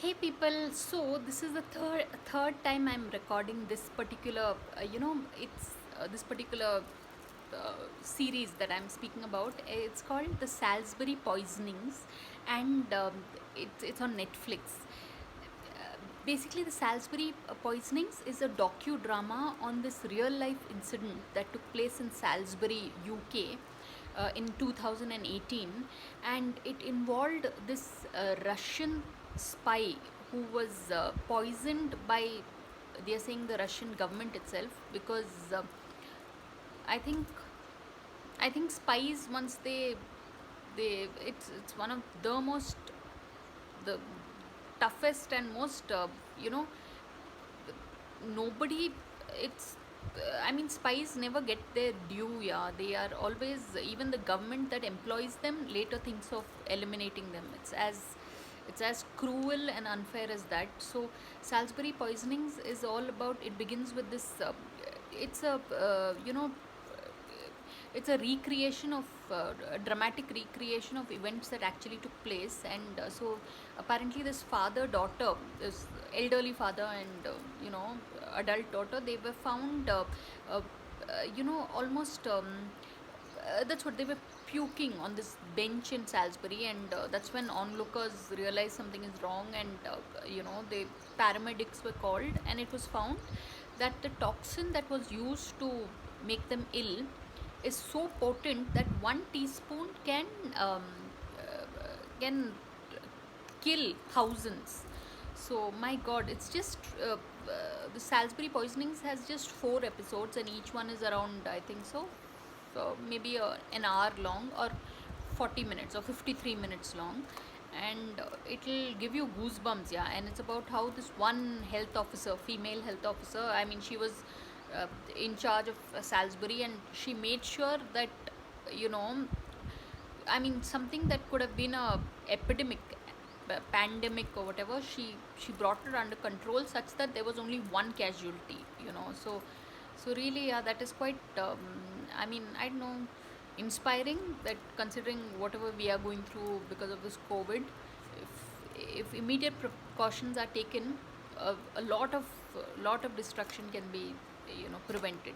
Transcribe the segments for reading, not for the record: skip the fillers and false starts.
Hey people, so this is the third time I'm recording this particular, it's this particular series that I'm speaking about. It's called the Salisbury Poisonings, and it's on Netflix. Basically, the Salisbury Poisonings is a docudrama on this real life incident that took place in Salisbury, UK, in 2018, and it involved this Russian spy who was poisoned by, they are saying, the Russian government itself, because I think I think spies, once they it's one of the toughest and most you know nobody it's I mean, spies never get their due. Yeah, they are always, even the government that employs them later thinks of eliminating them. It's as cruel and unfair as that. So Salisbury Poisonings is all about, it begins with this it's a it's a recreation of a dramatic recreation of events that actually took place. And so apparently this father daughter, this elderly father and adult daughter, they were found almost that's what they were, puking on this bench in Salisbury. And that's when onlookers realized something is wrong. And the paramedics were called, and it was found that the toxin that was used to make them ill is so potent that 1 teaspoon can kill thousands. So my God, it's just the Salisbury Poisonings has just 4 episodes, and each one is around, I think so maybe an hour long, or 40 minutes, or 53 minutes long. And it'll give you goosebumps. Yeah, and it's about how this one health officer, female health officer, I mean, she was in charge of Salisbury, and she made sure that, you know I mean, something that could have been a epidemic, pandemic, or whatever, she brought it under control such that there was only one casualty. So really, yeah, that is quite. I mean, I don't know, inspiring, that considering whatever we are going through because of this COVID, if immediate precautions are taken, a lot of destruction can be prevented.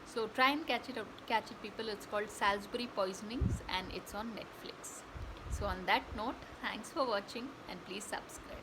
So try and catch it, people. It's called Salisbury Poisonings, and it's on Netflix. So on that note, thanks for watching, and please subscribe.